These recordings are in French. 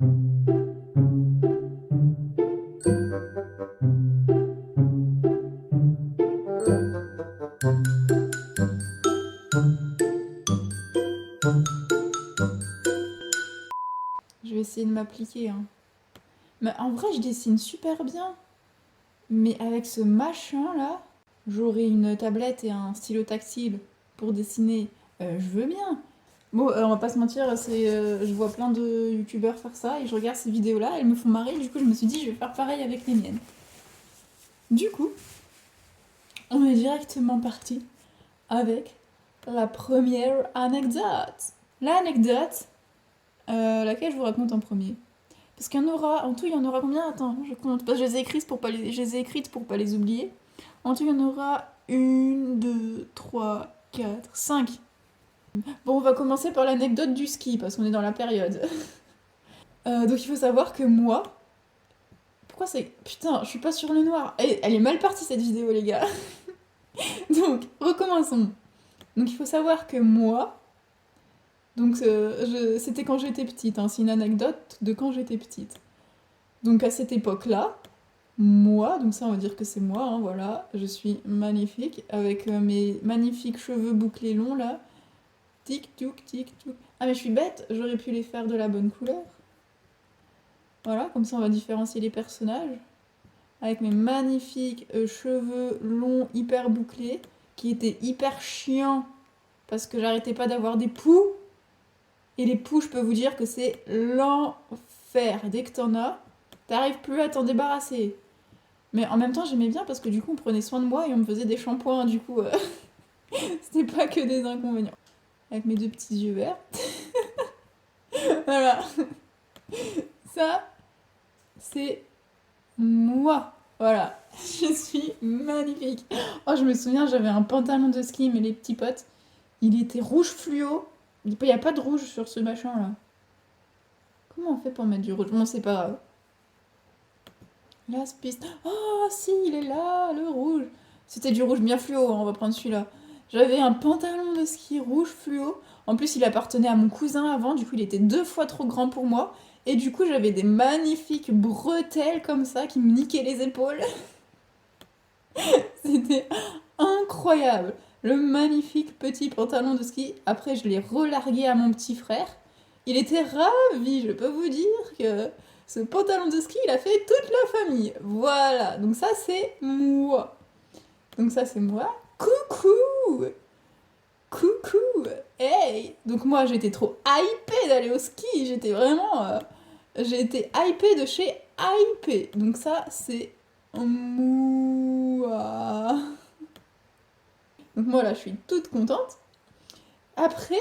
Je vais essayer de m'appliquer, hein. Mais en vrai, je dessine super bien. Mais avec ce machin là, j'aurai une tablette et un stylo tactile pour dessiner. Je veux bien. Bon, on va pas se mentir, je vois plein de youtubeurs faire ça et je regarde ces vidéos là, elles me font marrer. Du coup, je me suis dit, je vais faire pareil avec les miennes. Du coup, on est directement parti avec la première anecdote. L'anecdote, laquelle je vous raconte en premier. Parce qu'il y en aura, en tout, il y en aura combien? Attends, je compte. Parce que je les ai écrites pour pas les oublier. En tout, il y en aura 1, 2, 3, 4, 5. Bon, on va commencer par l'anecdote du ski, parce qu'on est dans la période. Donc il faut savoir que moi... Pourquoi c'est... Putain, je suis pas sur le noir. Elle est mal partie cette vidéo, les gars. Donc, recommençons. Donc il faut savoir que moi... Donc c'était quand j'étais petite, hein. C'est une anecdote de quand j'étais petite. Donc à cette époque-là, moi, donc ça on va dire que c'est moi, hein, voilà, je suis magnifique, avec mes magnifiques cheveux bouclés longs là. Tic-touc, tic-touc. Ah mais je suis bête, j'aurais pu les faire de la bonne couleur. Voilà, comme ça on va différencier les personnages. Avec mes magnifiques cheveux longs, hyper bouclés, qui étaient hyper chiants, parce que j'arrêtais pas d'avoir des poux. Et les poux, je peux vous dire que c'est l'enfer. Dès que t'en as, t'arrives plus à t'en débarrasser. Mais en même temps, j'aimais bien parce que du coup, on prenait soin de moi et on me faisait des shampoings. Du coup, c'était pas que des inconvénients. Avec mes deux petits yeux verts. Voilà. Ça, c'est moi. Voilà. Je suis magnifique. Oh, je me souviens, j'avais un pantalon de ski, mais les petits potes, il était rouge fluo. Il n'y a pas de rouge sur ce machin là. Comment on fait pour mettre du rouge? Bon, c'est pas grave. Last piste. Oh, si, il est là, le rouge. C'était du rouge bien fluo, hein, on va prendre celui-là. J'avais un pantalon de ski rouge fluo. En plus, il appartenait à mon cousin avant, du coup, il était 2 fois trop grand pour moi. Et du coup, j'avais des magnifiques bretelles comme ça qui me niquaient les épaules. C'était incroyable. Le magnifique petit pantalon de ski. Après, je l'ai relargué à mon petit frère. Il était ravi, je peux vous dire que ce pantalon de ski, il a fait toute la famille. Voilà, donc ça c'est moi. Donc ça c'est moi. Coucou. Coucou. Hey. Donc moi j'étais trop hypée d'aller au ski. J'étais vraiment... j'ai été hypée de chez hypée. Donc ça c'est moi. Donc moi là je suis toute contente. Après,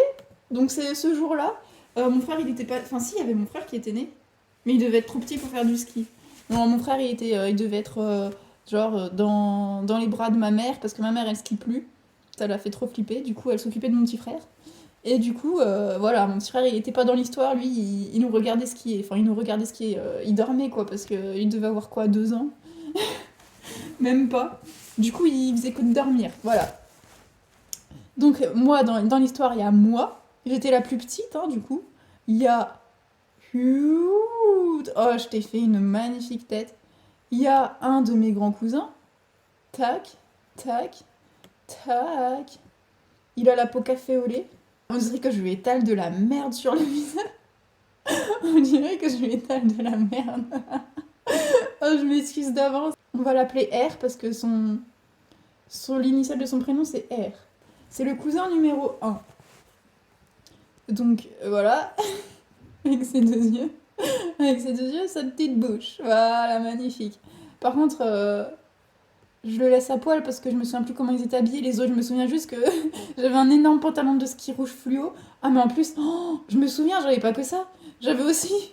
donc c'est ce jour-là, mon frère il était pas... Enfin si, il y avait mon frère qui était né. Mais il devait être trop petit pour faire du ski. Non, mon frère, il devait être dans les bras de ma mère, parce que ma mère, elle skie plus. Ça l'a fait trop flipper. Du coup, elle s'occupait de mon petit frère. Et du coup, voilà, mon petit frère, il était pas dans l'histoire. Lui, il nous regardait skier. Enfin, il nous regardait skier. Il dormait, quoi, parce qu'il devait avoir quoi, 2 ans? Même pas. Du coup, il faisait que de dormir. Voilà. Donc, moi, dans l'histoire, il y a moi. J'étais la plus petite, hein, du coup. Il y a... Oh, je t'ai fait une magnifique tête. Il y a un de mes grands cousins. Tac, tac, tac. Il a la peau café au lait. On dirait que je lui étale de la merde sur le visage. On dirait que je lui étale de la merde. Oh, je m'excuse d'avance. On va l'appeler R parce que l'initiale de son prénom c'est R. C'est le cousin numéro 1. Donc voilà, avec ses 2 yeux. Avec ses 2 yeux, sa petite bouche. Voilà, magnifique. Par contre, je le laisse à poil parce que je me souviens plus comment ils étaient habillés. Les autres, je me souviens juste que j'avais un énorme pantalon de ski rouge fluo. Ah, mais en plus, oh, je me souviens, j'avais pas que ça. J'avais aussi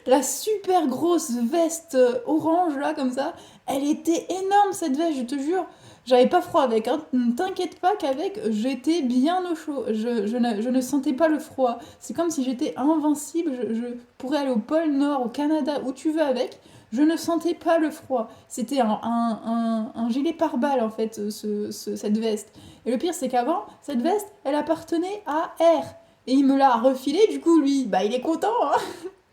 la super grosse veste orange, là, comme ça. Elle était énorme, cette veste, je te jure. J'avais pas froid avec, hein. Ne t'inquiète pas qu'avec, j'étais bien au chaud. Je ne sentais pas le froid. C'est comme si j'étais invincible. Je pourrais aller au pôle Nord, au Canada, où tu veux avec. Je ne sentais pas le froid. C'était un gilet pare-balles, en fait, cette veste. Et le pire, c'est qu'avant, cette veste, elle appartenait à R. Et il me l'a refilé, du coup, lui, bah, il est content, hein.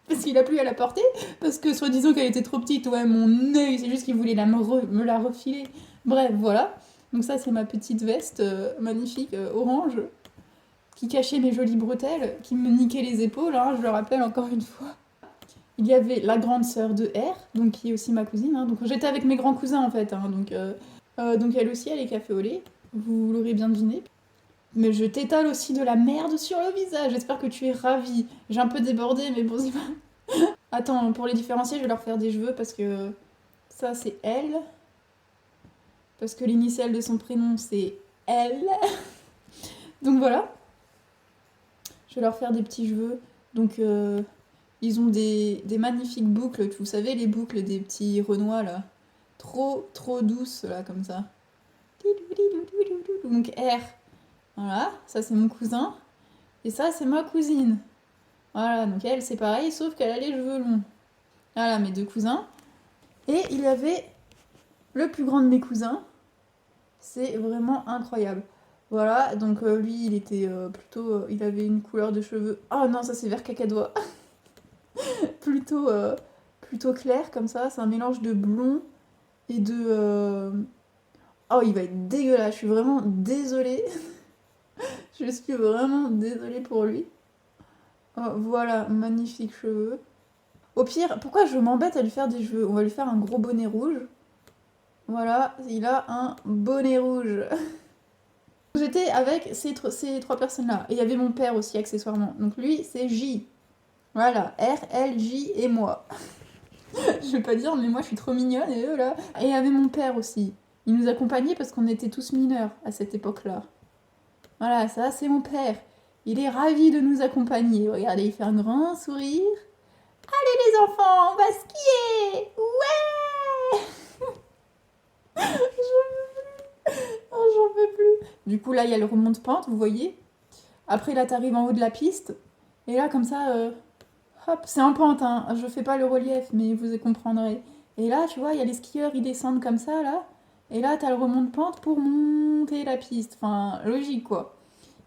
Parce qu'il a plus à la porter, parce que soi-disant qu'elle était trop petite, ouais, mon œil, c'est juste qu'il voulait me la refiler. Bref, voilà. Donc ça, c'est ma petite veste magnifique, orange, qui cachait mes jolies bretelles, qui me niquait les épaules, hein, je le rappelle encore une fois. Il y avait la grande sœur de R, donc qui est aussi ma cousine. Hein, donc j'étais avec mes grands cousins en fait. Hein, donc elle aussi, elle est café au lait. Vous l'aurez bien deviné. Mais je t'étale aussi de la merde sur le visage. J'espère que tu es ravie. J'ai un peu débordé, mais bon, c'est pas. Attends, pour les différencier, je vais leur faire des cheveux parce que ça c'est elle. Parce que l'initiale de son prénom c'est elle. Donc voilà. Je vais leur faire des petits cheveux. Donc ils ont des magnifiques boucles. Vous savez, les boucles des petits Renois là. Trop, trop douces là, comme ça. Donc R. Voilà, ça c'est mon cousin. Et ça c'est ma cousine. Voilà, donc elle c'est pareil, sauf qu'elle a les cheveux longs. Voilà, mes deux cousins. Et il y avait le plus grand de mes cousins. C'est vraiment incroyable. Voilà, donc lui il était plutôt... il avait une couleur de cheveux... Oh non, ça c'est vert cacadois. plutôt clair comme ça. C'est un mélange de blond et de... Oh, il va être dégueulasse. Je suis vraiment désolée. Je suis vraiment désolée pour lui. Oh, voilà, magnifiques cheveux. Au pire, pourquoi je m'embête à lui faire des cheveux? On va lui faire un gros bonnet rouge. Voilà, il a un bonnet rouge. J'étais avec ces trois personnes-là. Et il y avait mon père aussi, accessoirement. Donc lui, c'est J. Voilà, R, L, J et moi. Je vais pas dire, mais moi je suis trop mignonne et eux là. Et il y avait mon père aussi. Il nous accompagnait parce qu'on était tous mineurs à cette époque-là. Voilà, ça c'est mon père. Il est ravi de nous accompagner. Regardez, il fait un grand sourire. Allez les enfants, on va skier! Ouais! J'en peux plus. Du coup là, il y a le remonte-pente, vous voyez. Après là, t'arrives en haut de la piste. Et là, comme ça, hop, c'est en pente, hein. Je fais pas le relief, mais vous comprendrez. Et là, tu vois, il y a les skieurs, ils descendent comme ça, là. Et là, t'as le remonte-pente pour monter la piste. Enfin, logique, quoi.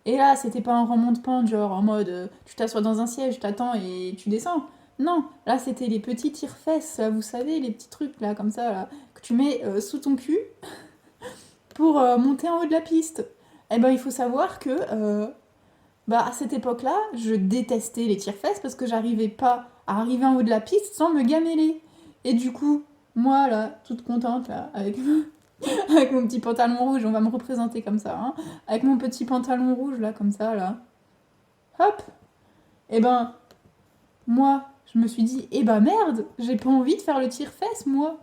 Et là, c'était pas un remonte-pente, genre en mode tu t'assois dans un siège, t'attends et tu descends. Non, là, c'était les petits tire-fesses, là, vous savez, les petits trucs, là, comme ça, là, que tu mets sous ton cul pour monter en haut de la piste. Eh ben, il faut savoir que à cette époque-là, je détestais les tire-fesses parce que j'arrivais pas à arriver en haut de la piste sans me gameler. Et du coup, moi, là, toute contente, là, avec, avec mon petit pantalon rouge, on va me représenter comme ça, hein, avec mon petit pantalon rouge, là, comme ça, là, hop, et ben, moi, je me suis dit, eh ben merde, j'ai pas envie de faire le tire-fesses, moi.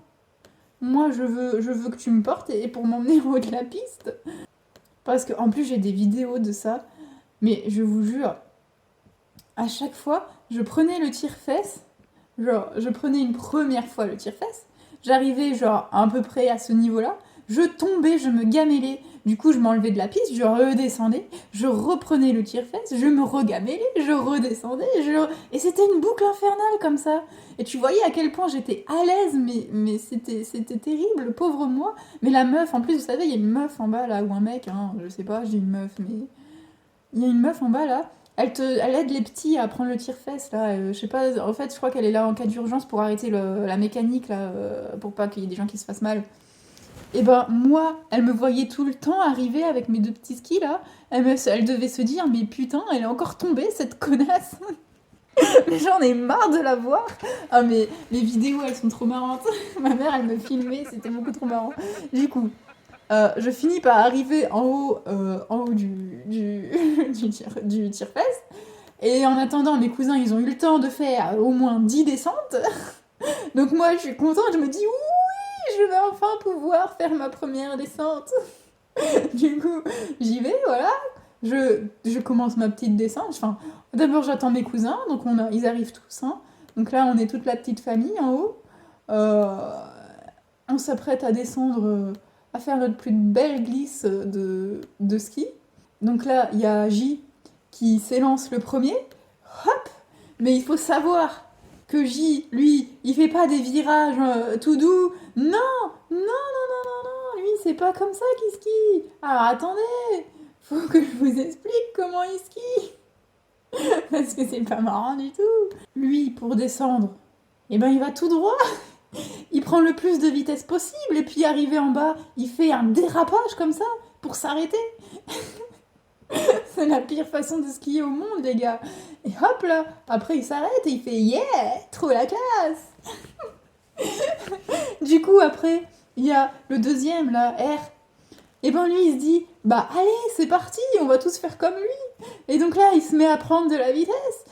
Moi, je veux que tu me portes et pour m'emmener en haut de la piste. Parce que, en plus, j'ai des vidéos de ça. Mais je vous jure, à chaque fois, je prenais le tire-fesse, genre, je prenais une première fois le tire-fesse, j'arrivais, genre, à peu près à ce niveau-là, je tombais, je me gamellais, du coup, je m'enlevais de la piste, je redescendais, je reprenais le tire-fesse, je me regamellais, je redescendais, et c'était une boucle infernale comme ça. Et tu voyais à quel point j'étais à l'aise, mais c'était terrible, pauvre moi. Mais la meuf, en plus, vous savez, il y a une meuf en bas, là, ou un mec, hein, je sais pas, je dis une meuf, mais... Il y a une meuf en bas là, elle aide les petits à prendre le tire-fesse là. Je sais pas, en fait, je crois qu'elle est là en cas d'urgence pour arrêter la mécanique là, pour pas qu'il y ait des gens qui se fassent mal. Et ben moi, elle me voyait tout le temps arriver avec mes deux petits skis là. Elle devait se dire, mais putain, elle est encore tombée cette connasse. Mais j'en ai marre de la voir. Ah mais les vidéos elles sont trop marrantes. Ma mère elle me filmait, c'était beaucoup trop marrant. Du coup, je finis par arriver en haut du tire-fesse. Et en attendant, mes cousins, ils ont eu le temps de faire au moins 10 descentes. Donc moi, je suis contente, je me dis, oui, je vais enfin pouvoir faire ma première descente. Du coup, j'y vais, voilà. Je commence ma petite descente. Enfin, d'abord, j'attends mes cousins, donc ils arrivent tous. Hein. Donc là, on est toute la petite famille en haut. On s'apprête à descendre... à faire notre plus belle glisse de ski. Donc là, il y a J qui s'élance le premier. Hop! Mais il faut savoir que J, lui, il fait pas des virages tout doux. Non! Non, non, non, non, non! Lui, c'est pas comme ça qu'il skie. Alors attendez! Faut que je vous explique comment il skie. Parce que c'est pas marrant du tout. Lui, pour descendre, eh ben il va tout droit. Il prend le plus de vitesse possible et puis arrivé en bas, il fait un dérapage comme ça pour s'arrêter. C'est la pire façon de skier au monde, les gars. Et hop là, après il s'arrête et il fait yeah, trop la classe. Du coup, après, il y a le deuxième là, R. Et ben lui, il se dit bah allez, c'est parti, on va tous faire comme lui. Et donc là, il se met à prendre de la vitesse.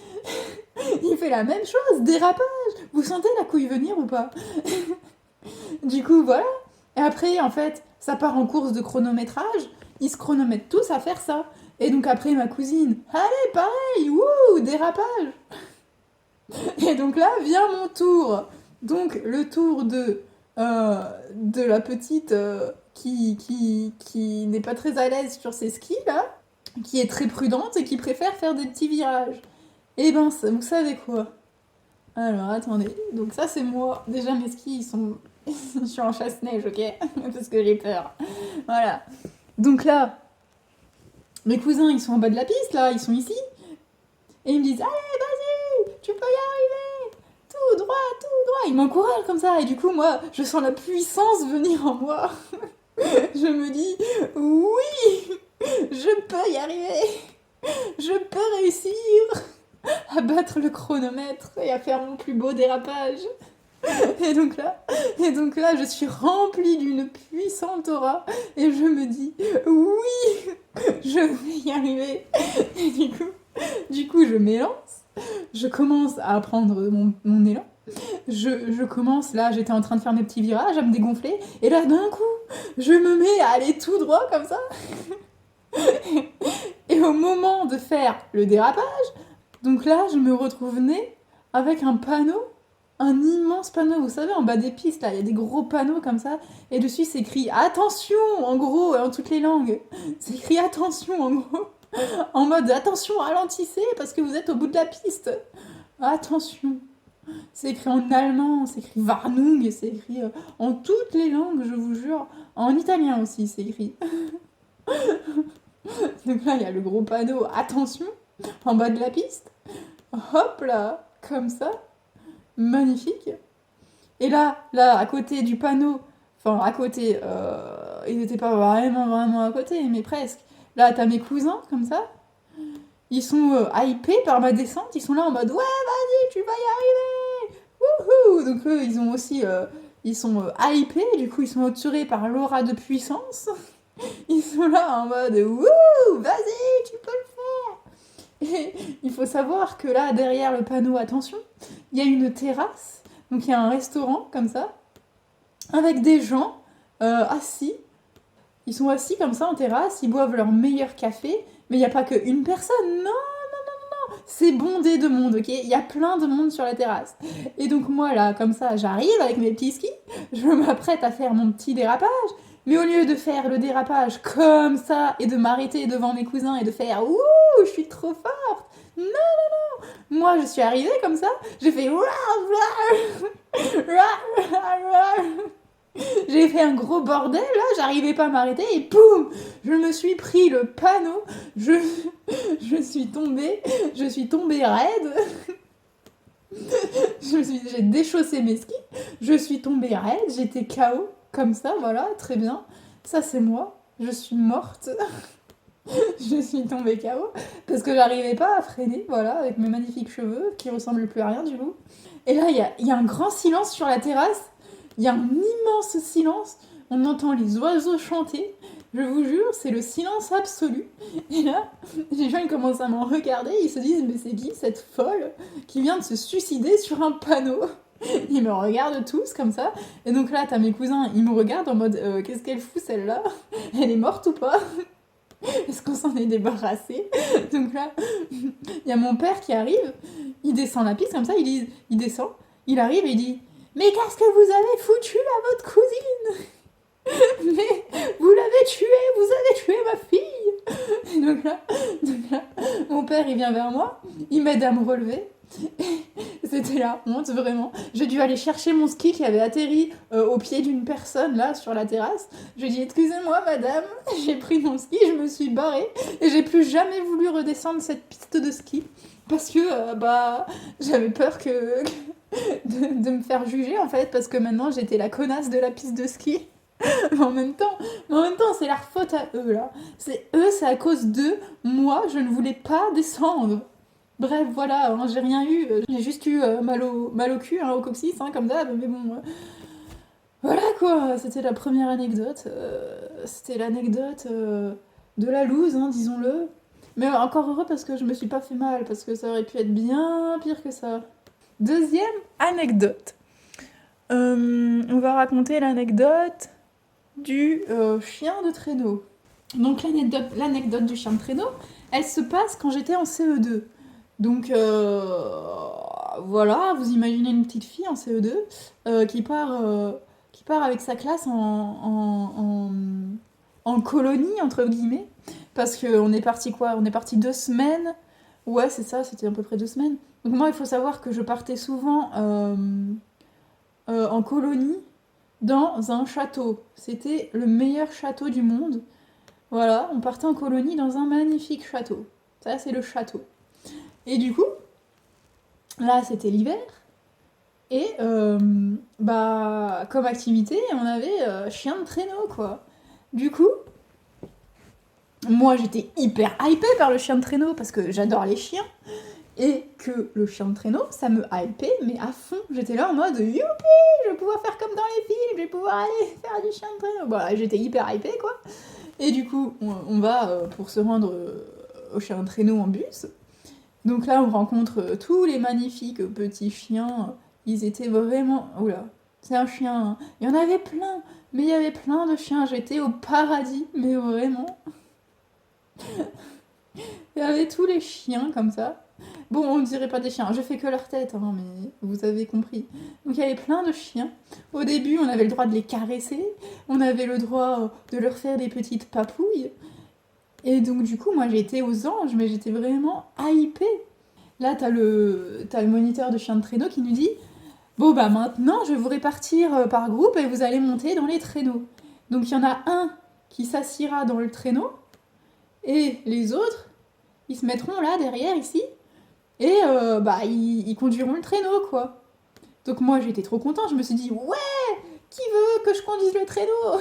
Il fait la même chose, dérapage. Vous sentez la couille venir ou pas? Du coup, voilà. Et après, en fait, ça part en course de chronométrage. Ils se chronomètrent tous à faire ça. Et donc après, ma cousine, allez, pareil, wouh, dérapage. Et donc là, vient mon tour. Donc le tour de la petite qui n'est pas très à l'aise sur ses skis, là, qui est très prudente et qui préfère faire des petits virages. Et ben, vous savez quoi? Alors, attendez. Donc ça, c'est moi. Déjà, mes skis, ils sont... Je suis en chasse-neige, ok? Parce que j'ai peur. Voilà. Donc là, mes cousins, ils sont en bas de la piste, là. Ils sont ici. Et ils me disent, allez, vas-y, tu peux y arriver. Tout droit, tout droit. Ils m'encouragent comme ça. Et du coup, moi, je sens la puissance venir en moi. Je me dis, oui, je peux y arriver. Je peux réussir à battre le chronomètre et à faire mon plus beau dérapage. Et donc là, je suis remplie d'une puissante aura et je me dis oui, je vais y arriver. Et du coup, je m'élance, je commence à prendre mon élan. Je commence, là, j'étais en train de faire mes petits virages, à me dégonfler, et là, d'un coup, je me mets à aller tout droit comme ça. Et au moment de faire le dérapage, donc là, je me retrouve nez avec un panneau, un immense panneau. Vous savez, en bas des pistes, là, il y a des gros panneaux comme ça. Et dessus, c'est écrit « Attention !» en gros, en toutes les langues. C'est écrit « Attention !» en gros. En mode « Attention, ralentissez parce que vous êtes au bout de la piste. Attention !» C'est écrit en allemand, c'est écrit « Warnung », c'est écrit en toutes les langues, je vous jure. En italien aussi, c'est écrit. Donc là, il y a le gros panneau « Attention !» en bas de la piste. Hop là, comme ça. Magnifique. Et là, à côté du panneau, enfin à côté, ils n'étaient pas vraiment à côté, mais presque. Là, t'as mes cousins, comme ça. Ils sont hypés par ma descente, ils sont là en mode « Ouais, vas-y, tu vas y arriver !» Wouhou. Donc eux, ils ont aussi... ils sont hypés, du coup, ils sont attirés par l'aura de puissance. Ils sont là en mode « Wouh, vas-y, tu peux le faire !» Et il faut savoir que là, derrière le panneau « Attention », il y a une terrasse, donc il y a un restaurant, comme ça, avec des gens assis. Ils sont assis comme ça en terrasse, ils boivent leur meilleur café, mais il n'y a pas qu'une personne, non, c'est bondé de monde, ok? Il y a plein de monde sur la terrasse. Et donc moi, là, comme ça, j'arrive avec mes petits skis, je m'apprête à faire mon petit dérapage, mais au lieu de faire le dérapage comme ça, et de m'arrêter devant mes cousins et de faire « Ouh, je suis trop forte !» Non, moi, je suis arrivée comme ça, j'ai fait j'ai fait un gros bordel, là, j'arrivais pas à m'arrêter, et boum, je me suis pris le panneau, je suis tombée raide, j'ai déchaussé mes skis, je suis tombée raide, j'étais KO, comme ça, voilà, très bien, ça c'est moi, je suis morte. Je suis tombée KO parce que j'arrivais pas à freiner, voilà, avec mes magnifiques cheveux qui ressemblent plus à rien du coup. Et là, il y a un grand silence sur la terrasse, il y a un immense silence, on entend les oiseaux chanter, je vous jure, c'est le silence absolu. Et là, les gens ils commencent à m'en regarder, ils se disent mais c'est qui cette folle qui vient de se suicider sur un panneau? Ils me regardent tous comme ça, et donc là t'as mes cousins, ils me regardent en mode qu'est-ce qu'elle fout celle-là? Elle est morte ou pas? Est-ce qu'on s'en est débarrassé? Donc là, il y a mon père qui arrive, il descend la piste comme ça, il descend, il arrive et il dit « Mais qu'est-ce que vous avez foutu à votre cousine? Mais vous l'avez tuée, vous avez tué ma fille !» Et donc là, mon père il vient vers moi, il m'aide à me relever, C'était la honte, vraiment. J'ai dû aller chercher mon ski qui avait atterri au pied d'une personne, là, sur la terrasse. J'ai dit, excusez-moi, madame, j'ai pris mon ski, je me suis barrée, et j'ai plus jamais voulu redescendre cette piste de ski. Parce que, j'avais peur de me faire juger, en fait, parce que maintenant, j'étais la connasse de la piste de ski. Mais en même temps, c'est leur faute à eux, là. C'est à cause d'eux, moi, je ne voulais pas descendre. Bref, voilà, hein, j'ai rien eu, j'ai juste eu mal au cul, hein, au coccyx, hein, comme d'hab, mais bon, voilà quoi, c'était la première anecdote, c'était l'anecdote de la loose, hein, disons-le. Mais encore heureux parce que je me suis pas fait mal, parce que ça aurait pu être bien pire que ça. Deuxième anecdote. On va raconter l'anecdote du chien de traîneau. Donc l'anecdote du chien de traîneau, elle se passe quand j'étais en CE2. Donc voilà, vous imaginez une petite fille en CE2 qui part avec sa classe en colonie, entre guillemets, parce qu'on est parti quoi? On est parti 2 semaines. Ouais, c'est ça, c'était à peu près 2 semaines. Donc moi, il faut savoir que je partais souvent en colonie dans un château. C'était le meilleur château du monde. Voilà, on partait en colonie dans un magnifique château. Ça, c'est le château. Et du coup, là, c'était l'hiver. Et comme activité, on avait chien de traîneau, quoi. Du coup, moi, j'étais hyper hypée par le chien de traîneau parce que j'adore les chiens. Et que le chien de traîneau, ça me hypait, mais à fond. J'étais là en mode youpi, je vais pouvoir faire comme dans les films, je vais pouvoir aller faire du chien de traîneau. Voilà, j'étais hyper hypée, quoi. Et du coup, on va pour se rendre au chien de traîneau en bus. Donc là, on rencontre tous les magnifiques petits chiens. Ils étaient vraiment... Oula, c'est un chien. Hein. Il y en avait plein, mais il y avait plein de chiens. J'étais au paradis, mais vraiment. Il y avait tous les chiens comme ça. Bon, on ne dirait pas des chiens, je fais que leur tête, hein, mais vous avez compris. Donc il y avait plein de chiens. Au début, on avait le droit de les caresser, on avait le droit de leur faire des petites papouilles. Et donc du coup, moi j'étais aux anges, mais j'étais vraiment hypée. Là, t'as le moniteur de chien de traîneau qui nous dit « Bon bah maintenant, je vais vous répartir par groupe et vous allez monter dans les traîneaux. » Donc il y en a un qui s'assiera dans le traîneau, et les autres, ils se mettront là, derrière, ici, et ils conduiront le traîneau, quoi. Donc moi, j'étais trop contente, je me suis dit « Ouais, qui veut que je conduise le traîneau ?»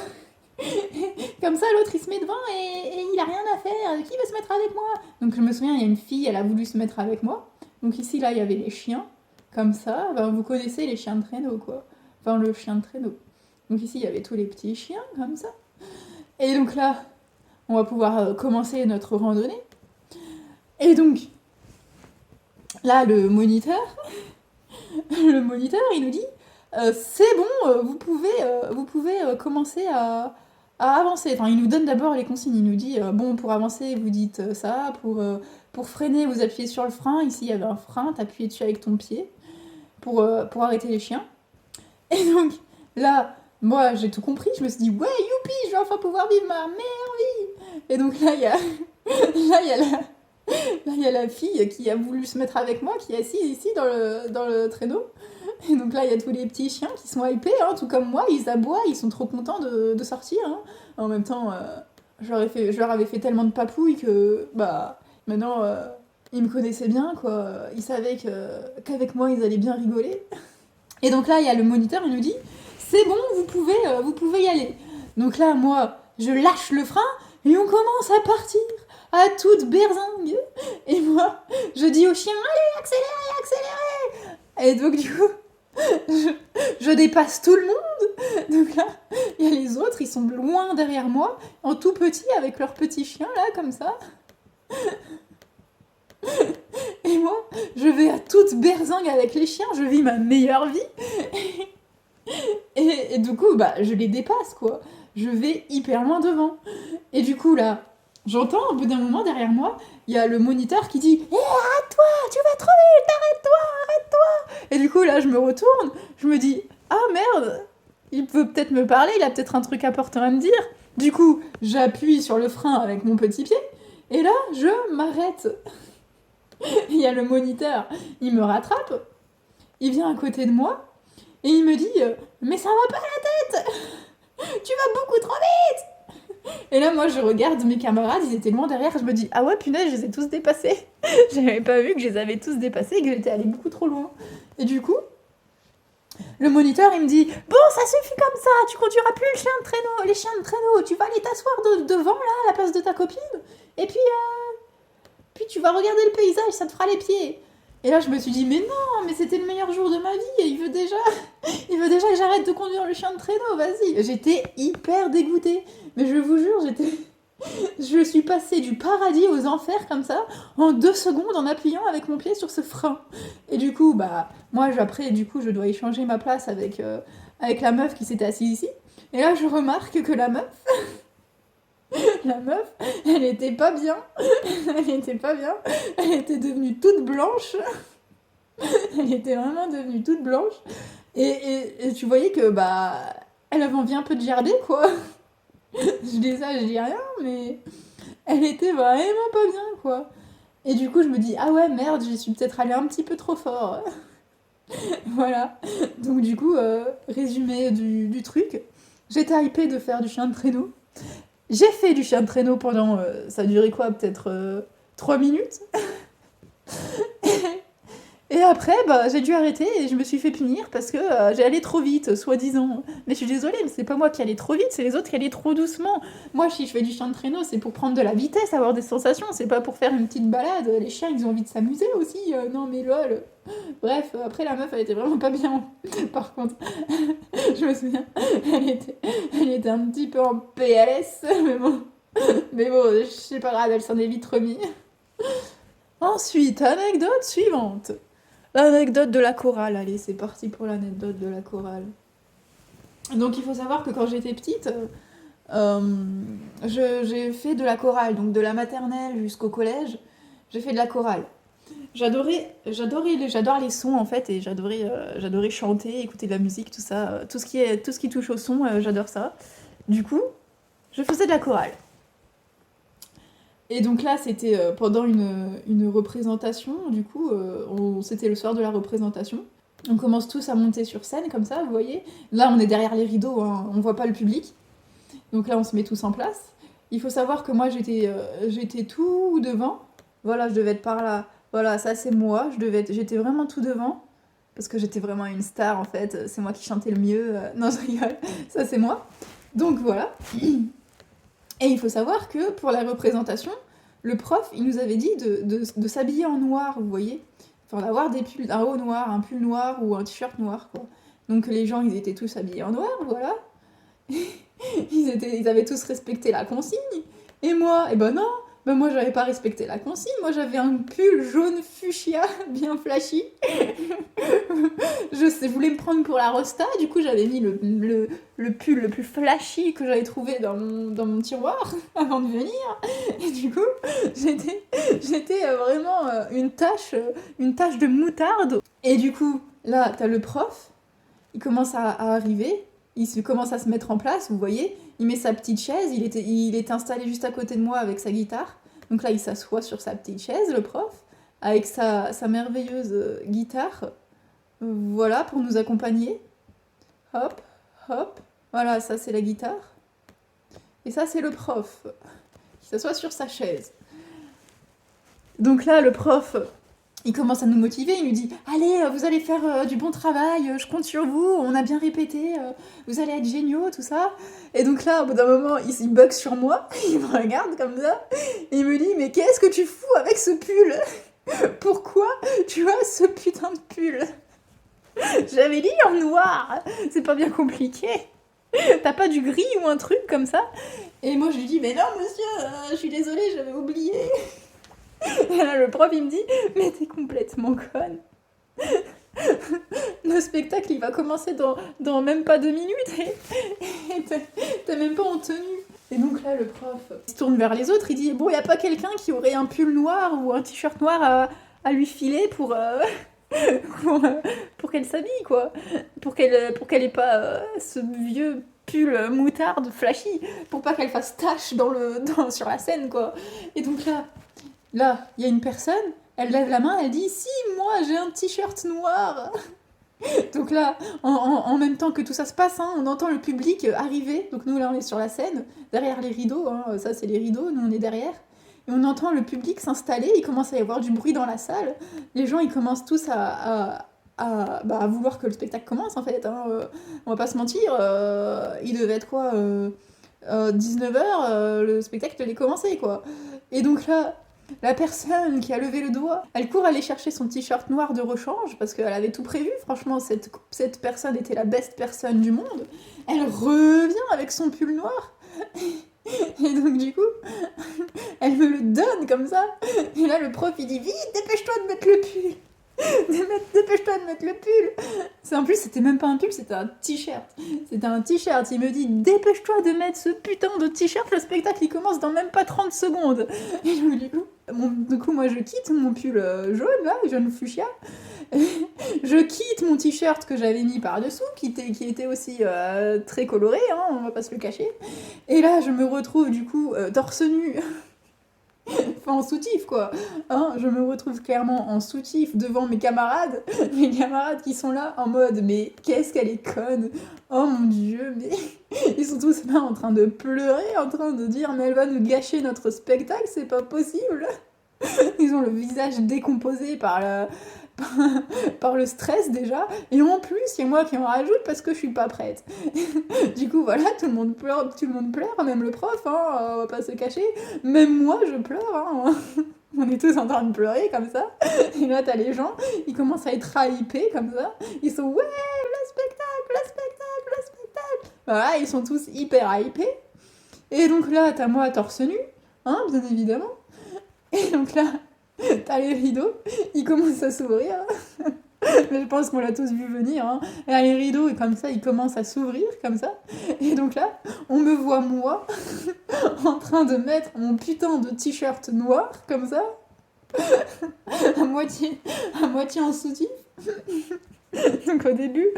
Comme ça, l'autre, il se met devant et il a rien à faire. Qui veut se mettre avec moi? Donc je me souviens, il y a une fille, elle a voulu se mettre avec moi. Donc ici, là, il y avait les chiens, comme ça. Ben, vous connaissez les chiens de traîneau, quoi. Enfin, le chien de traîneau. Donc ici, il y avait tous les petits chiens, comme ça. Et donc là, on va pouvoir commencer notre randonnée. Et donc, là, le moniteur, il nous dit c'est bon, vous pouvez commencer à avancer. Enfin, il nous donne d'abord les consignes. Il nous dit bon, pour avancer, vous dites ça. Pour freiner, vous appuyez sur le frein. Ici, il y avait un frein, t'appuyais dessus avec ton pied pour arrêter les chiens. Et donc, là, moi, j'ai tout compris. Je me suis dit ouais, youpi, je vais enfin pouvoir vivre ma meilleure vie. Et donc là, il y a la fille qui a voulu se mettre avec moi, qui est assise ici dans le traîneau. Et donc là, il y a tous les petits chiens qui sont hypés, hein, tout comme moi, ils aboient, ils sont trop contents de sortir. Hein. En même temps, je leur avais fait tellement de papouilles que, maintenant, ils me connaissaient bien, quoi. Ils savaient qu'avec moi, ils allaient bien rigoler. Et donc là, il y a le moniteur, il nous dit « C'est bon, vous pouvez y aller. » Donc là, moi, je lâche le frein et on commence à partir à toute berzingue. Et moi, je dis au chien « Allez, accélérez, accélérez !» Et donc, du coup, je dépasse tout le monde. Donc là, il y a les autres, ils sont loin derrière moi, en tout petit, avec leurs petits chiens, là, comme ça. Et moi, je vais à toute berzingue avec les chiens, je vis ma meilleure vie. Et du coup, je les dépasse, quoi. Je vais hyper loin devant. Et du coup, là, j'entends, au bout d'un moment, derrière moi, il y a le moniteur qui dit « Hé, arrête-toi, tu vas trop vite, arrête-toi !» Et du coup, là, je me retourne, je me dis « Ah, merde, il peut peut-être me parler, il a peut-être un truc important à me dire. » Du coup, j'appuie sur le frein avec mon petit pied, et là, je m'arrête. Il y a le moniteur, il me rattrape, il vient à côté de moi, et il me dit mais ça va pas la tête. Tu vas beaucoup trop vite. Et là, moi, je regarde mes camarades, ils étaient loin derrière, je me dis ah ouais, punaise, je les ai tous dépassés. J'avais pas vu que je les avais tous dépassés et que j'étais allée beaucoup trop loin. Et du coup, le moniteur, il me dit bon, ça suffit comme ça, tu conduiras plus les chiens de traîneau, tu vas aller t'asseoir devant là, à la place de ta copine, et puis tu vas regarder le paysage, ça te fera les pieds. Et là, je me suis dit mais non, mais c'était le meilleur jour de ma vie, et il veut déjà que j'arrête de conduire le chien de traîneau, vas-y. J'étais hyper dégoûtée, mais je vous jure, je suis passée du paradis aux enfers comme ça, en 2 secondes, en appuyant avec mon pied sur ce frein. Et du coup, bah, moi, après, du coup, je dois échanger ma place avec la meuf qui s'était assise ici. Et là, je remarque que la meuf, elle était pas bien. Elle était pas bien. Elle était devenue toute blanche. Elle était vraiment devenue toute blanche. Et tu voyais que, bah, elle avait envie un peu de gerber, quoi. Je dis ça, je dis rien, mais elle était vraiment pas bien, quoi. Et du coup, je me dis, ah ouais, merde, je suis peut-être allée un petit peu trop fort. Voilà. Donc du coup, résumé du truc, j'étais hypée de faire du chien de traîneau. J'ai fait du chien de traîneau pendant, ça a duré quoi, peut-être 3 minutes. Et après, bah, j'ai dû arrêter et je me suis fait punir parce que j'ai allé trop vite, soi-disant. Mais je suis désolée, mais c'est pas moi qui allais trop vite, c'est les autres qui allaient trop doucement. Moi, si je fais du chien de traîneau, c'est pour prendre de la vitesse, avoir des sensations, c'est pas pour faire une petite balade. Les chiens, ils ont envie de s'amuser aussi. Non, mais lol. Bref, après, la meuf, elle était vraiment pas bien. Par contre, je me souviens, elle était un petit peu en PLS, mais bon. Mais bon, c'est pas grave, elle s'en est vite remis. Ensuite, anecdote suivante. L'anecdote de la chorale. Allez, c'est parti pour l'anecdote de la chorale. Donc, il faut savoir que quand j'étais petite, j'ai fait de la chorale. Donc, de la maternelle jusqu'au collège, j'ai fait de la chorale. J'adore les sons, en fait, et j'adorais chanter, écouter de la musique, tout ça. Tout ce qui touche au son, j'adore ça. Du coup, je faisais de la chorale. Et donc là, c'était pendant une représentation, du coup, c'était le soir de la représentation. On commence tous à monter sur scène, comme ça, vous voyez. Là, on est derrière les rideaux, hein, on voit pas le public. Donc là, on se met tous en place. Il faut savoir que moi, j'étais tout devant. Voilà, je devais être par là. Voilà, ça, c'est moi. J'étais vraiment tout devant. Parce que j'étais vraiment une star, en fait. C'est moi qui chantais le mieux. Non, je rigole. Ça, c'est moi. Donc voilà. Et il faut savoir que pour la représentation, le prof, il nous avait dit de s'habiller en noir, vous voyez. Enfin, d'avoir un haut noir, un pull noir ou un t-shirt noir, quoi. Donc les gens, ils étaient tous habillés en noir, voilà. Ils avaient tous respecté la consigne. Et moi, eh ben non, moi j'avais pas respecté la consigne. Moi j'avais un pull jaune fuchsia, bien flashy. Je voulais me prendre pour la Rosta, du coup j'avais mis le pull le plus flashy que j'avais trouvé dans mon tiroir avant de venir. Et du coup, j'étais vraiment une tache de moutarde. Et du coup, là, t'as le prof, il commence à arriver, commence à se mettre en place, vous voyez, il met sa petite chaise, il était installé juste à côté de moi avec sa guitare. Donc là, il s'assoit sur sa petite chaise, le prof, avec sa merveilleuse guitare. Voilà, pour nous accompagner. Hop, hop. Voilà, ça c'est la guitare. Et ça c'est le prof, qui s'assoit sur sa chaise. Donc là, le prof, il commence à nous motiver, il nous dit « Allez, vous allez faire du bon travail, je compte sur vous, on a bien répété, vous allez être géniaux, tout ça. » Et donc là, au bout d'un moment, il bug sur moi, il me regarde comme ça, et il me dit « Mais qu'est-ce que tu fous avec ce pull ? Pourquoi tu as ce putain de pull ?» J'avais dit en noir, c'est pas bien compliqué. T'as pas du gris ou un truc comme ça? Et moi je lui dis mais non monsieur, je suis désolée, j'avais oublié. Et là le prof il me dit mais t'es complètement conne. Le spectacle il va commencer dans même pas 2 minutes et t'es même pas en tenue. Et donc là le prof il se tourne vers les autres, il dit bon y a pas quelqu'un qui aurait un pull noir ou un t-shirt noir à lui filer pour qu'elle s'habille, quoi. Pour qu'elle ait pas ce vieux pull moutarde flashy. Pour pas qu'elle fasse tache sur la scène, quoi. Et donc là, il y a une personne Elle lève la main, elle dit si, moi j'ai un t-shirt noir. Donc là, en même temps que tout ça se passe, hein, on entend le public arriver. Donc nous là on est sur la scène, derrière les rideaux, hein, ça c'est les rideaux, nous on est derrière. Et on entend le public s'installer, il commence à y avoir du bruit dans la salle. Les gens ils commencent tous à vouloir que le spectacle commence en fait. Hein. On va pas se mentir, il devait être quoi 19h, le spectacle allait commencer quoi. Et donc là, la personne qui a levé le doigt, elle court aller chercher son t-shirt noir de rechange parce qu'elle avait tout prévu. Franchement, cette personne était la best personne du monde. Elle revient avec son pull noir. Et donc, du coup, elle me le donne comme ça. Et là, le prof, il dit vite, dépêche-toi de mettre le pull. Dépêche-toi de mettre le pull. En plus, c'était même pas un pull, c'était un t-shirt. C'était un t-shirt. Il me dit dépêche-toi de mettre ce putain de t-shirt. Le spectacle, il commence dans même pas 30 secondes. Et du coup, moi, je quitte mon pull jaune, là, jaune fuchsia. Je quitte mon t-shirt que j'avais mis par-dessous, qui était aussi très coloré, hein, on va pas se le cacher. Et là, je me retrouve, du coup, torse nu. Enfin, en soutif, quoi. Hein, je me retrouve clairement en soutif devant mes camarades qui sont là en mode mais qu'est-ce qu'elle est conne. Oh mon dieu, mais ils sont tous là en train de pleurer, en train de dire mais elle va nous gâcher notre spectacle, c'est pas possible. Ils ont le visage décomposé par le stress déjà, et en plus il y a moi qui en rajoute parce que je suis pas prête. Du coup voilà, tout le monde pleure, même le prof, hein, on va pas se cacher, même moi je pleure, hein. On est tous en train de pleurer comme ça, et là t'as les gens, ils commencent à être hypés comme ça, ils sont ouais, le spectacle, le spectacle, le spectacle. Voilà, ils sont tous hyper hypés, et donc là t'as moi torse nu, hein, bien évidemment, et donc là t'as les rideaux, ils commencent à s'ouvrir. Mais je pense qu'on l'a tous vu venir. Hein. Là, les rideaux, et comme ça, ils commencent à s'ouvrir, comme ça. Et donc là, on me voit, moi, en train de mettre mon putain de t-shirt noir, comme ça, à moitié en soutif. Donc au début,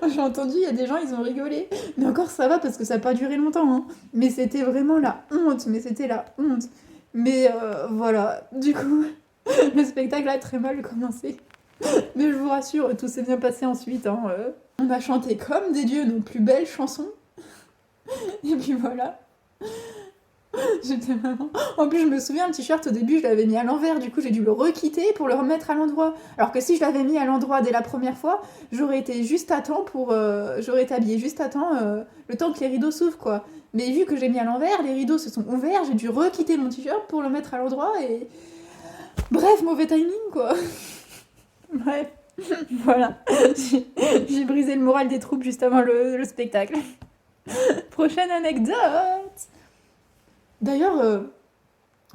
j'ai entendu, il y a des gens, ils ont rigolé. Mais encore, ça va, parce que ça n'a pas duré longtemps. Hein. Mais c'était vraiment la honte, Mais voilà, du coup, le spectacle a très mal commencé. Mais je vous rassure, tout s'est bien passé ensuite. Hein. On a chanté comme des dieux nos plus belles chansons. Et puis voilà. J'étais vraiment... En plus, je me souviens, le t-shirt, au début, je l'avais mis à l'envers. Du coup, j'ai dû le requitter pour le remettre à l'endroit. Alors que si je l'avais mis à l'endroit dès la première fois, j'aurais été juste à temps pour... J'aurais été habillée juste à temps, le temps que les rideaux s'ouvrent, quoi. Mais vu que j'ai mis à l'envers, les rideaux se sont ouverts, j'ai dû requitter mon t-shirt pour le mettre à l'endroit et... Bref, mauvais timing, quoi. Bref. Voilà, j'ai brisé le moral des troupes juste avant le spectacle. Prochaine anecdote. D'ailleurs,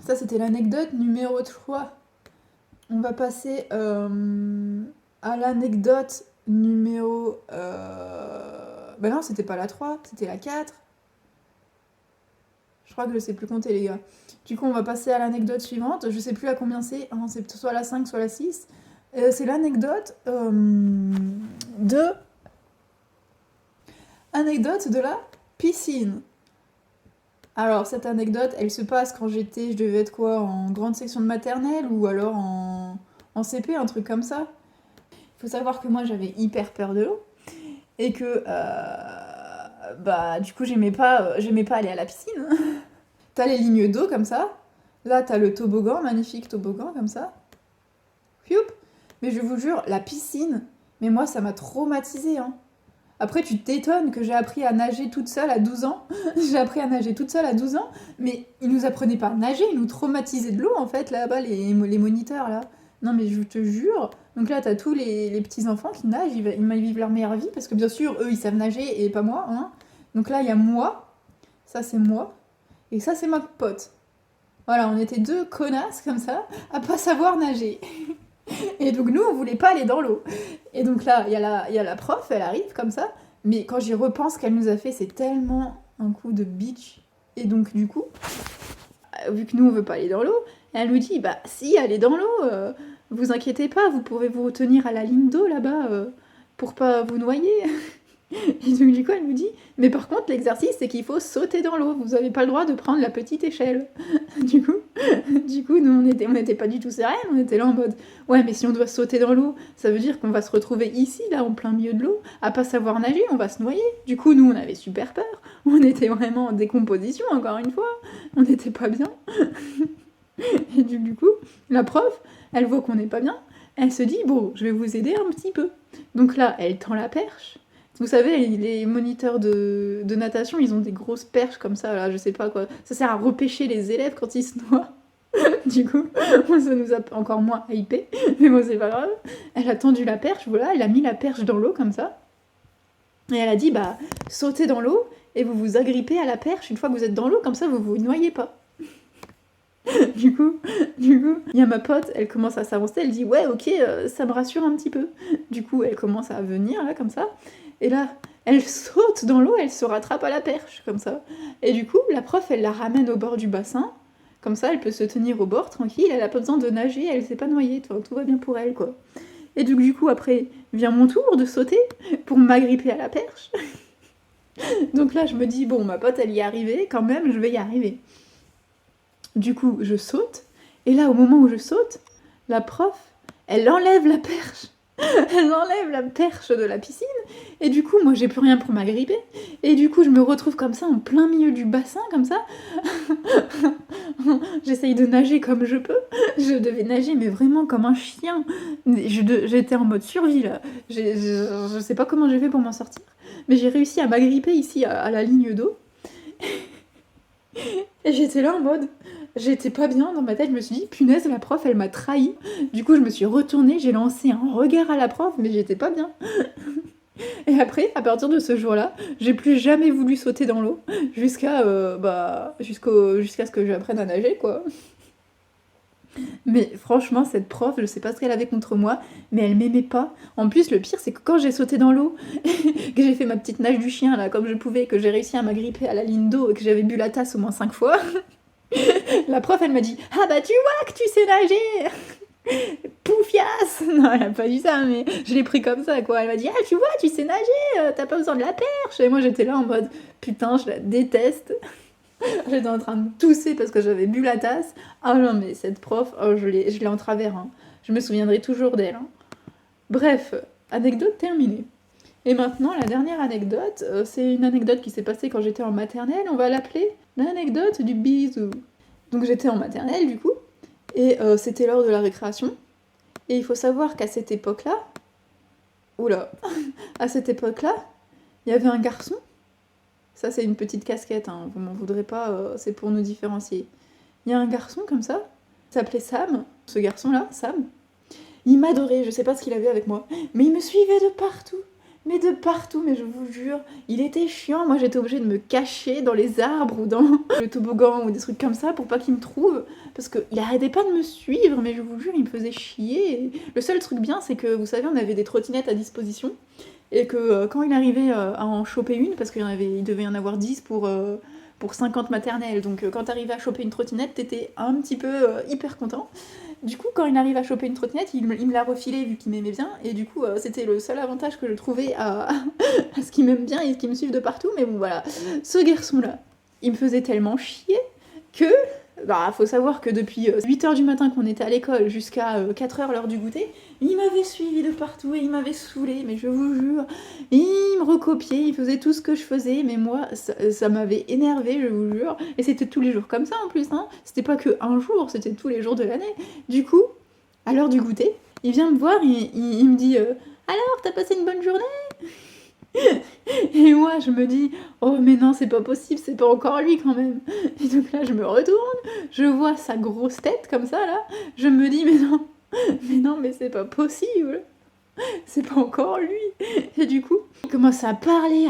ça c'était l'anecdote numéro 3. On va passer à l'anecdote numéro... Ben non, c'était pas la 3, c'était la 4. Je crois que je sais plus compter les gars. Du coup, on va passer à l'anecdote suivante. Je sais plus à combien c'est. Hein, c'est soit la 5, soit la 6. C'est l'anecdote Anecdote de la piscine. Alors, cette anecdote, elle se passe quand je devais être quoi, en grande section de maternelle ou alors en CP, un truc comme ça. Il faut savoir que moi, j'avais hyper peur de l'eau et que, du coup, j'aimais pas aller à la piscine. T'as les lignes d'eau comme ça. Là, t'as le toboggan, magnifique toboggan comme ça. Fioup. Mais je vous jure, la piscine, mais moi, ça m'a traumatisée. Hein. Après, tu t'étonnes que j'ai appris à nager toute seule à 12 ans. J'ai appris à nager toute seule à 12 ans, mais ils nous apprenaient pas à nager, ils nous traumatisaient de l'eau, en fait, là-bas, les moniteurs, là. Non, mais je te jure. Donc là, t'as tous les petits-enfants qui nagent, ils vivent leur meilleure vie, parce que bien sûr, eux, ils savent nager et pas moi. Hein. Donc là, il y a moi, ça c'est moi, et ça c'est ma pote. Voilà, on était deux connasses, comme ça, à pas savoir nager. Et donc nous, on voulait pas aller dans l'eau. Et donc là, il y a la prof, elle arrive comme ça. Mais quand j'y repense, qu'elle nous a fait, c'est tellement un coup de bitch. Et donc du coup, vu que nous, on veut pas aller dans l'eau, elle nous dit, bah si, allez dans l'eau, vous inquiétez pas, vous pourrez vous retenir à la ligne d'eau là-bas pour pas vous noyer. Et donc du coup, elle nous dit: «Mais par contre, l'exercice, c'est qu'il faut sauter dans l'eau. Vous avez pas le droit de prendre la petite échelle». Du coup du coup, nous, on était pas du tout sereines, on était là en mode: «Ouais, mais si on doit sauter dans l'eau, ça veut dire qu'on va se retrouver ici, là, en plein milieu de l'eau, à pas savoir nager, on va se noyer». Du coup, nous, on avait super peur. On était vraiment en décomposition, encore une fois. On n'était pas bien. Et du coup, la prof, elle voit qu'on n'est pas bien, elle se dit: «Bon, je vais vous aider un petit peu». Donc là, elle tend la perche. Vous savez, les moniteurs de natation, ils ont des grosses perches comme ça, là, je sais pas quoi. Ça sert à repêcher les élèves quand ils se noient. Du coup, moi, ça nous a encore moins hypé, mais bon, c'est pas grave. Elle a tendu la perche, voilà, elle a mis la perche dans l'eau comme ça. Et elle a dit: bah, sautez dans l'eau et vous vous agrippez à la perche une fois que vous êtes dans l'eau, comme ça vous vous noyez pas. Du coup, il y a ma pote, elle commence à s'avancer, elle dit: ouais, ok, ça me rassure un petit peu. Du coup, elle commence à venir là, comme ça. Et là, elle saute dans l'eau, elle se rattrape à la perche, comme ça. Et du coup, la prof, elle la ramène au bord du bassin. Comme ça, elle peut se tenir au bord tranquille, elle a pas besoin de nager, elle s'est pas noyée, tout va bien pour elle, quoi. Et donc, du coup, après, vient mon tour de sauter pour m'agripper à la perche. Donc là, je me dis: bon, ma pote, elle y est arrivée, quand même, je vais y arriver. Du coup, je saute, et là, au moment où je saute, la prof, elle enlève la perche. Elle enlève la perche de la piscine, et du coup, moi, j'ai plus rien pour m'agripper. Et du coup, je me retrouve comme ça, en plein milieu du bassin, comme ça. J'essaye de nager comme je peux. Je devais nager, mais vraiment comme un chien. J'étais en mode survie, là. Je sais pas comment j'ai fait pour m'en sortir, mais j'ai réussi à m'agripper ici, à la ligne d'eau. Et j'étais là en mode... J'étais pas bien dans ma tête, je me suis dit, punaise, la prof, elle m'a trahi. Du coup, je me suis retournée, j'ai lancé un regard à la prof, mais j'étais pas bien. Et après, à partir de ce jour-là, j'ai plus jamais voulu sauter dans l'eau, jusqu'à ce que j'apprenne à nager, quoi. Mais franchement, cette prof, je sais pas ce qu'elle avait contre moi, mais elle m'aimait pas. En plus, le pire, c'est que quand j'ai sauté dans l'eau, que j'ai fait ma petite nage du chien, là, comme je pouvais, que j'ai réussi à m'agripper à la ligne d'eau et que j'avais bu la tasse au moins 5 fois, la prof, elle m'a dit: ah bah tu vois que tu sais nager. Poufias. Non, elle a pas dit ça, mais je l'ai pris comme ça, quoi. Elle m'a dit: ah tu vois, tu sais nager, t'as pas besoin de la perche. Et moi, j'étais là en mode: putain, je la déteste. J'étais en train de tousser parce que j'avais bu la tasse. Ah non, mais cette prof, oh, je l'ai en travers, hein. Je me souviendrai toujours d'elle, hein. Bref, anecdote terminée. Et maintenant, la dernière anecdote, c'est une anecdote qui s'est passée quand j'étais en maternelle. On va l'appeler l'anecdote du bisou. Donc j'étais en maternelle, du coup, et c'était l'heure de la récréation. Et il faut savoir qu'à cette époque-là... Oula. À cette époque-là, il y avait un garçon. Ça, c'est une petite casquette, hein, vous m'en voudrez pas, c'est pour nous différencier. Il y a un garçon comme ça, il s'appelait Sam. Ce garçon-là, Sam, il m'adorait, je sais pas ce qu'il avait avec moi, mais il me suivait de partout. Mais de partout, mais je vous jure, il était chiant. Moi, j'étais obligée de me cacher dans les arbres ou dans le toboggan ou des trucs comme ça pour pas qu'il me trouve. Parce qu'il arrêtait pas de me suivre, mais je vous jure, il me faisait chier. Le seul truc bien, c'est que, vous savez, on avait des trottinettes à disposition. Et que quand il arrivait à en choper une, parce il devait y en avoir 10 pour 50 maternelles, donc quand t'arrivais à choper une trottinette, t'étais un petit peu hyper content. Du coup, quand il arrive à choper une trottinette, il me l'a refilée vu qu'il m'aimait bien, et du coup, c'était le seul avantage que je trouvais à ce qu'il m'aime bien et ce qu'il me suive de partout, mais bon, voilà. Ce garçon-là, il me faisait tellement chier que... Bah, faut savoir que depuis 8h du matin qu'on était à l'école jusqu'à 4h l'heure du goûter, il m'avait suivi de partout et il m'avait saoulé, mais je vous jure. Il me recopiait, il faisait tout ce que je faisais, mais moi, ça m'avait énervé, je vous jure. Et c'était tous les jours comme ça en plus, hein. C'était pas que un jour, c'était tous les jours de l'année. Du coup, à l'heure du goûter, il vient me voir, il me dit alors, t'as passé une bonne journée? Et moi, je me dis, oh mais non, c'est pas possible, c'est pas encore lui quand même. Et donc là, je me retourne, je vois sa grosse tête comme ça, là. Je me dis, mais non, mais c'est pas possible. C'est pas encore lui. Et du coup, il commence à parler.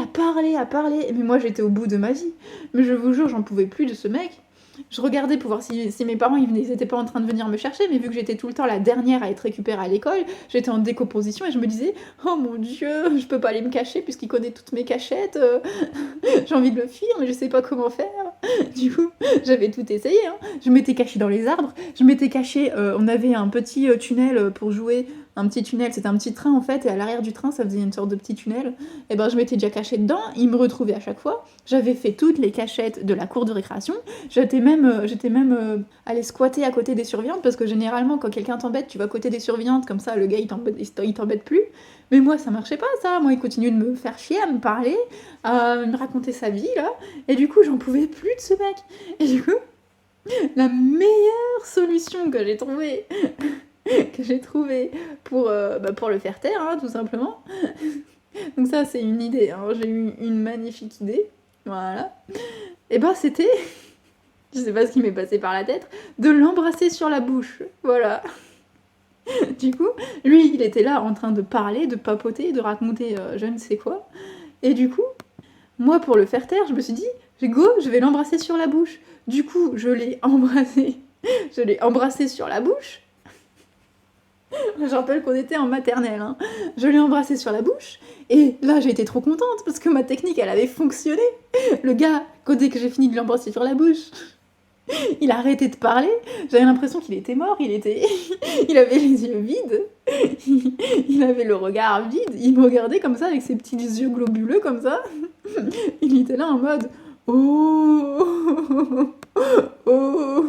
Mais moi, j'étais au bout de ma vie. Mais je vous jure, j'en pouvais plus de ce mec. Je regardais pour voir si mes parents ils étaient pas en train de venir me chercher, mais vu que j'étais tout le temps la dernière à être récupérée à l'école, j'étais en décomposition et je me disais oh mon dieu, je peux pas aller me cacher puisqu'il connaît toutes mes cachettes, j'ai envie de le fuir mais je sais pas comment faire. Du coup, j'avais tout essayé, hein. Je m'étais cachée dans les arbres, je m'étais cachée, on avait un petit tunnel pour jouer un petit tunnel, c'était un petit train en fait, et à l'arrière du train ça faisait une sorte de petit tunnel, et ben je m'étais déjà cachée dedans, il me retrouvait à chaque fois, j'avais fait toutes les cachettes de la cour de récréation, j'étais même allée squatter à côté des surveillantes, parce que généralement quand quelqu'un t'embête, tu vas à côté des surveillantes, comme ça le gars il t'embête plus, mais moi ça marchait pas ça, moi il continuait de me faire chier, à me parler, à me raconter sa vie là, et du coup j'en pouvais plus de ce mec, et du coup la meilleure solution que j'ai trouvée pour le faire taire, hein, tout simplement. Donc ça, c'est une idée, hein. J'ai eu une magnifique idée, voilà. Et ben c'était, je sais pas ce qui m'est passé par la tête, de l'embrasser sur la bouche, voilà. Du coup, lui, il était là en train de parler, de papoter, de raconter je ne sais quoi. Et du coup, moi, pour le faire taire, je me suis dit, go, je vais l'embrasser sur la bouche. Du coup, je l'ai embrassé sur la bouche. Je rappelle qu'on était en maternelle, hein. Je l'ai embrassé sur la bouche, et là j'ai été trop contente parce que ma technique elle avait fonctionné. Le gars, dès que j'ai fini de l'embrasser sur la bouche, il a arrêté de parler, j'avais l'impression qu'il était mort, il avait les yeux vides, il avait le regard vide, il me regardait comme ça avec ses petits yeux globuleux comme ça, il était là en mode oh oh.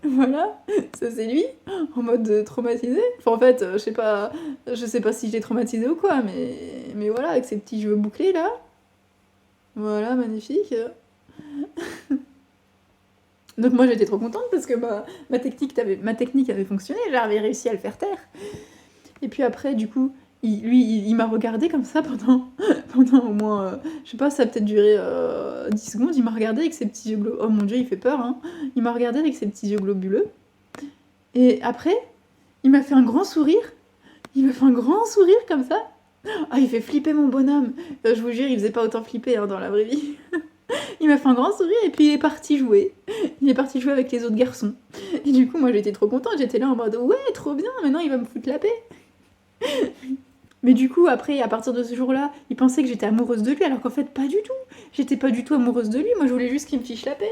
Voilà, ça c'est lui, en mode traumatisé. Enfin en fait, je sais pas si je l'ai traumatisé ou quoi, mais voilà, avec ses petits cheveux bouclés là. Voilà, magnifique. Donc moi j'étais trop contente parce que ma technique avait fonctionné, j'avais réussi à le faire taire. Et puis après, du coup, il m'a regardé comme ça pendant au moins, je sais pas, ça a peut-être duré 10 secondes, il m'a regardé avec ses petits yeux globuleux. Oh mon dieu, il fait peur, hein. Il m'a regardé avec ses petits yeux globuleux. Et après, il m'a fait un grand sourire. Il m'a fait un grand sourire comme ça. Ah, il fait flipper mon bonhomme. Je vous jure, il faisait pas autant flipper hein, dans la vraie vie. Il m'a fait un grand sourire et puis il est parti jouer. Il est parti jouer avec les autres garçons. Et du coup, moi j'étais trop contente. J'étais là en mode ouais, trop bien, maintenant il va me foutre la paix. Mais du coup, après, à partir de ce jour-là, il pensait que j'étais amoureuse de lui, alors qu'en fait, pas du tout. J'étais pas du tout amoureuse de lui. Moi, je voulais juste qu'il me fiche la paix.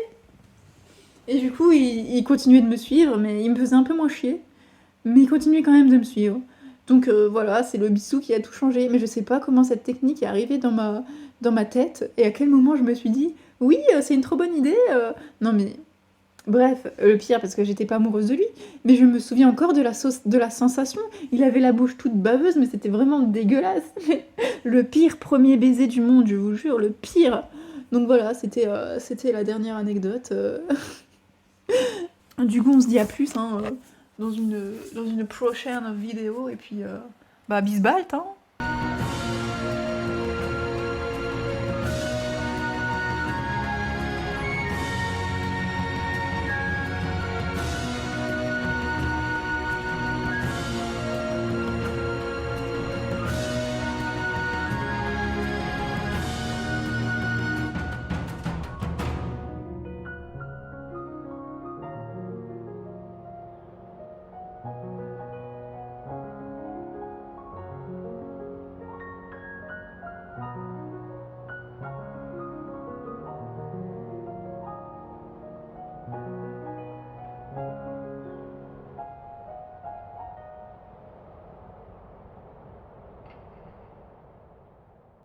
Et du coup, il continuait de me suivre, mais il me faisait un peu moins chier. Mais il continuait quand même de me suivre. Donc voilà, c'est le bisou qui a tout changé. Mais je sais pas comment cette technique est arrivée dans ma tête et à quel moment je me suis dit oui, c'est une trop bonne idée. Non mais bref, le pire parce que j'étais pas amoureuse de lui, mais je me souviens encore de la sensation. Il avait la bouche toute baveuse, mais c'était vraiment dégueulasse. Le pire premier baiser du monde, je vous jure, le pire. Donc voilà, c'était la dernière anecdote. Du coup, on se dit à plus hein, dans une prochaine vidéo et puis bah bisbalt hein.